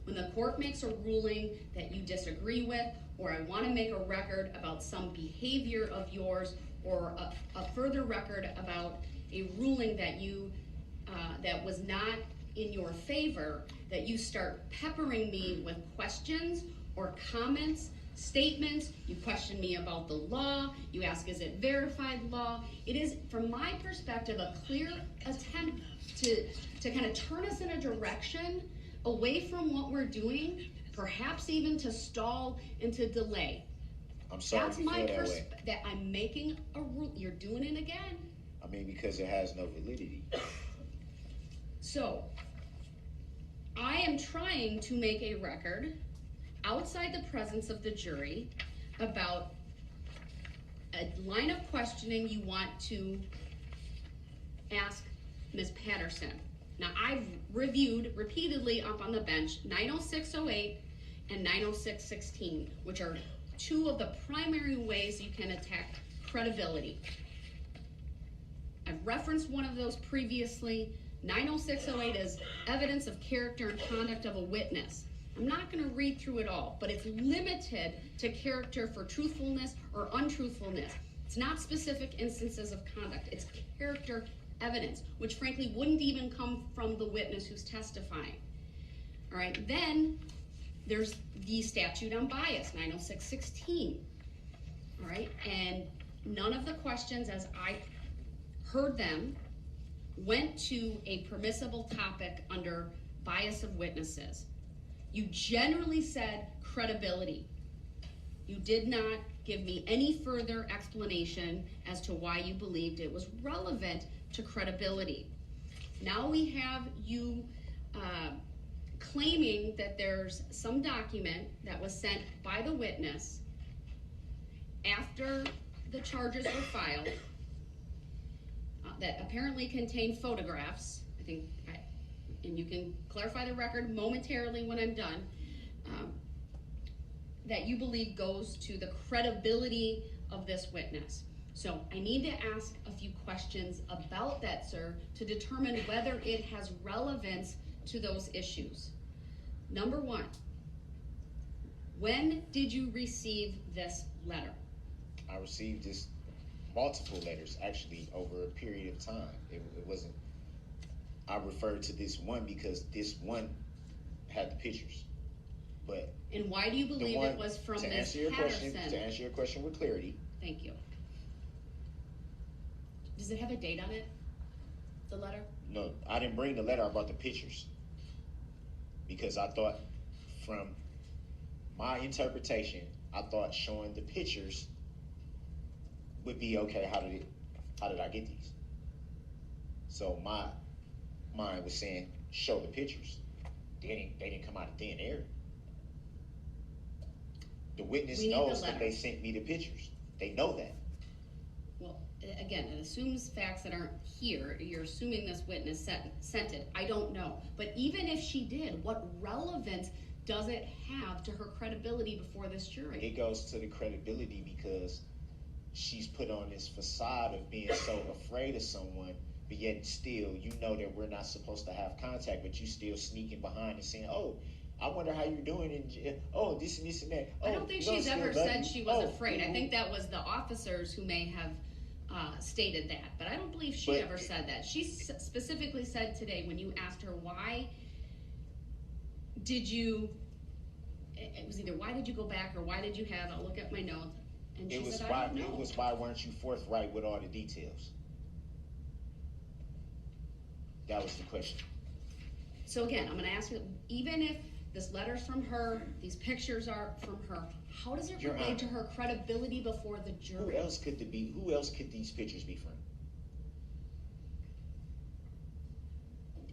when the court makes a ruling that you disagree with, or I want to make a record about some behavior of yours, or a further record about a ruling that you that was not in your favor, that you start peppering me with questions or comments, statements. You question me about the law. You ask, is it verified law? It is, from my perspective, a clear attempt to kind of turn us in a direction away from what we're doing, perhaps even to stall and to delay. I'm sorry. That's my perspective. That I'm making a rule. You're doing it again. I mean, because it has no validity. So, I am trying to make a record outside the presence of the jury about a line of questioning you want to ask Ms. Patterson. Now, I've reviewed repeatedly up on the bench 90608 and 90616, which are two of the primary ways you can attack credibility. I've referenced one of those previously. 90608 is evidence of character and conduct of a witness. I'm not going to read through it all, but it's limited to character for truthfulness or untruthfulness. It's not specific instances of conduct. It's character evidence, which frankly wouldn't even come from the witness who's testifying. All right, then there's the statute on bias, 90616. All right, and none of the questions as I heard them went to a permissible topic under bias of witnesses. You generally said credibility. You did not give me any further explanation as to why you believed it was relevant to credibility. Now we have you claiming that there's some document that was sent by the witness after the charges were filed that apparently contain photographs, and you can clarify the record momentarily when I'm done, that you believe goes to the credibility of this witness. So I need to ask a few questions about that, sir, to determine whether it has relevance to those issues. Number one, when did you receive this letter? I received this multiple letters, actually, over a period of time. It wasn't, I referred to this one because this one had the pictures. But and why do you believe it was from Ms. Patterson? To answer your question with clarity. Thank you. Does it have a date on it, the letter? No, I didn't bring the letter, I brought the pictures. Because I thought, from my interpretation, I thought showing the pictures would be okay. How did I get these? So my mind was saying, show the pictures. They didn't come out of thin air. The witness knows that they sent me the pictures. They know that. Well, again, it assumes facts that aren't here. You're assuming this witness sent it. I don't know. But even if she did, what relevance does it have to her credibility before this jury? It goes to the credibility because she's put on this facade of being so afraid of someone, but yet still, you know that we're not supposed to have contact, but you still sneaking behind and saying, oh, I wonder how you're doing, and oh, this and this and that. Oh, I don't think she's ever said she was afraid. I think that was the officers who may have stated that, but I don't believe she ever said that. She specifically said today, when you asked her why did you, it was either why did you go back or why did you have, I'll look at my notes, and she said, I don't know. It was why weren't you forthright with all the details? That was the question. So again, I'm gonna ask you, even if this letter's from her, these pictures are from her, how does it relate to her credibility before the jury? Who else could these pictures be from?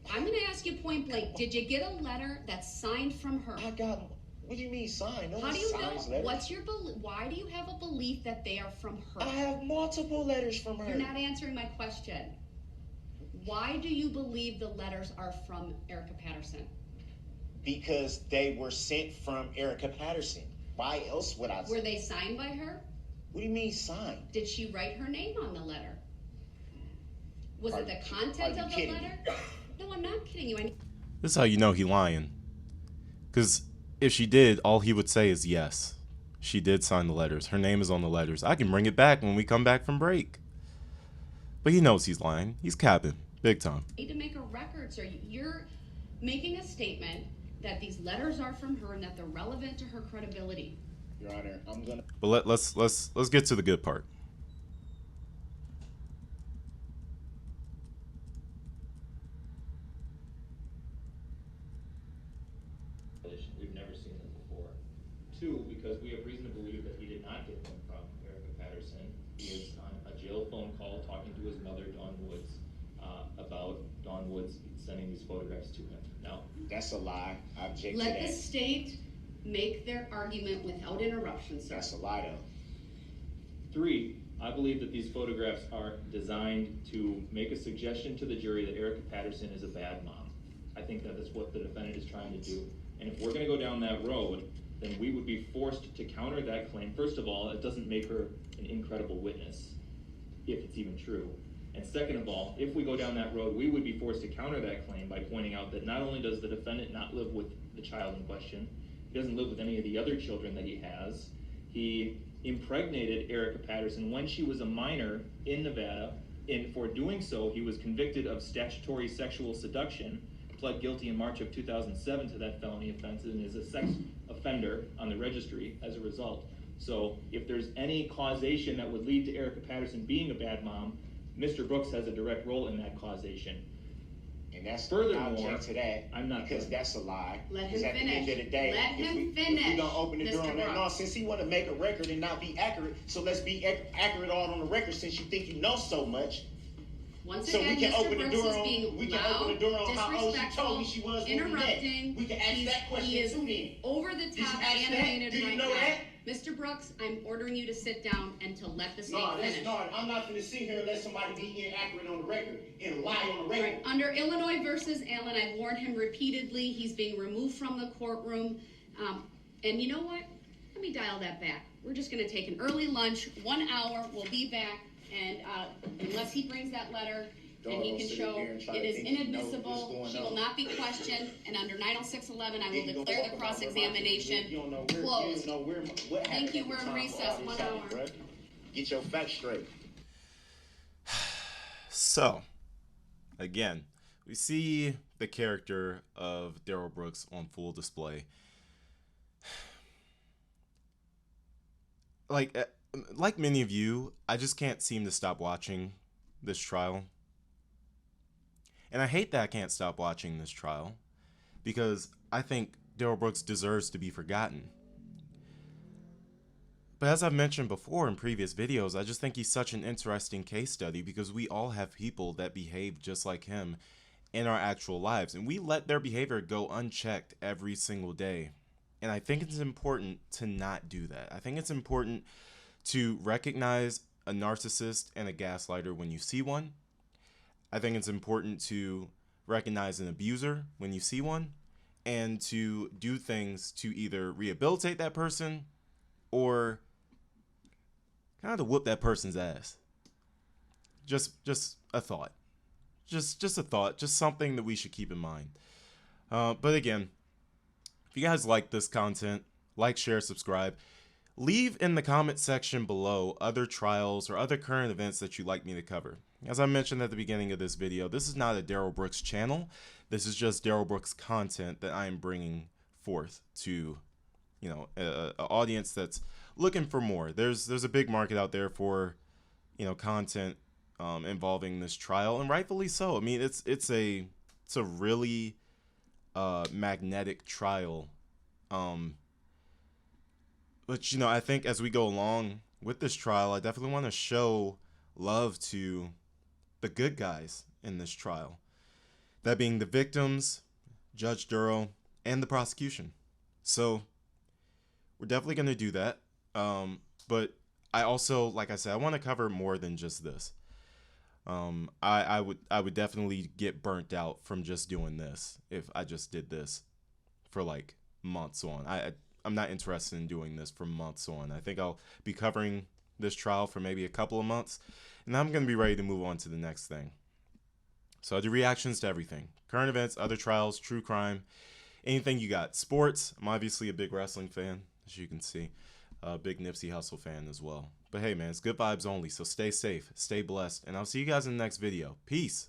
I'm gonna ask you point blank, did you get a letter that's signed from her? I got, what do you mean signed? No, how do you know? Letters. What's your why do you have a belief that they are from her? I have multiple letters from her. You're not answering my question. Why do you believe the letters are from Erika Patterson? Because they were sent from Erika Patterson. Why else would I? Were they signed by her? What do you mean signed? Did she write her name on the letter? Was it the content of the letter? No, I'm not kidding you. This is how you know he lying. Because if she did, all he would say is yes. She did sign the letters. Her name is on the letters. I can bring it back when we come back from break. But he knows he's lying. He's capping. Big time. You need to make a record, sir. You're making a statement that these letters are from her and that they're relevant to her credibility. Your Honor, I'm gonna. But let's get to the good part. We've never seen them before. Two, because we have reason to believe that he did not get them from Erika Patterson. He is on a jail phone call talking to his mother, Dawn Woods, about Dawn Woods sending these photographs to him. Now, that's a lie. I object to Let that. the state make their argument without interruption, sir. That's a lie, though. Three, I believe that these photographs are designed to make a suggestion to the jury that Erika Patterson is a bad mom. I think that is what the defendant is trying to do. And if we're going to go down that road, then we would be forced to counter that claim. First of all, it doesn't make her an incredible witness, if it's even true. And second of all, if we go down that road, we would be forced to counter that claim by pointing out that not only does the defendant not live with the child in question, he doesn't live with any of the other children that he has. He impregnated Erika Patterson when she was a minor in Nevada, and for doing so, he was convicted of statutory sexual seduction, pled guilty in March of 2007 to that felony offense, and is a sex offender on the registry as a result. So if there's any causation that would lead to Erika Patterson being a bad mom, Mr. Brooks has a direct role in that causation. And that's furthermore, I object to that. I'm not because done. that's a lie. Let him Because at finish. the end of the day, Let him if finish, we don't open the door Mr. on that, no, Brooks. since he want to make a record and not be accurate, so let's be accurate all on the record. Since you think you know so much, Once So we again, can Mr. open the Brooks door is on, being we can open loud, the door on how old she disrespectful, told me she was when we met. interrupting. We can ask that question He is too then. over the Did you top, ask that? animated Do you right know now. that? Mr. Brooks, I'm ordering you to sit down and to let the state No, that's finish. not. I'm not going to sit here and let somebody be inaccurate on the record and lie on the record. Right. Under Illinois versus Allen, I've warned him repeatedly. He's being removed from the courtroom. And you know what? Let me dial that back. We're just going to take an early lunch, 1 hour. We'll be back. And unless he brings that letter and he can show it is inadmissible, she will not be questioned. And under 906.11, I will declare the cross-examination closed. Thank you. We're in recess. 1 hour. Get your facts straight. So, again, we see the character of Darrell Brooks on full display. Like many of you, I just can't seem to stop watching this trial. And I hate that I can't stop watching this trial because I think Darrell Brooks deserves to be forgotten. But as I've mentioned before in previous videos, I just think he's such an interesting case study because we all have people that behave just like him in our actual lives, and we let their behavior go unchecked every single day. And I think it's important to not do that. I think it's important to recognize a narcissist and a gaslighter when you see one. I think it's important to recognize an abuser when you see one, and to do things to either rehabilitate that person or kind of to whoop that person's ass. Just a thought. Just a thought. Just something that we should keep in mind. But again, if you guys like this content, like, share, subscribe. Leave in the comment section below other trials or other current events that you'd like me to cover. As I mentioned at the beginning of this video, this is not a Darrell Brooks channel. This is just Darrell Brooks content that I am bringing forth to, you know, an audience that's looking for more. There's a big market out there for, you know, content involving this trial, and rightfully so. I mean, it's a really magnetic trial. But, you know, I think as we go along with this trial, I definitely want to show love to the good guys in this trial. That being the victims, Judge Darrell, and the prosecution. So we're definitely going to do that. But I also, like I said, I want to cover more than just this. I would definitely get burnt out from just doing this if I just did this for like months on. I'm not interested in doing this for months on. I think I'll be covering this trial for maybe a couple of months, and then I'm going to be ready to move on to the next thing. So I do reactions to everything. Current events, other trials, true crime, anything you got. Sports, I'm obviously a big wrestling fan, as you can see. A big Nipsey Hussle fan as well. But hey, man, it's good vibes only, so stay safe, stay blessed, and I'll see you guys in the next video. Peace.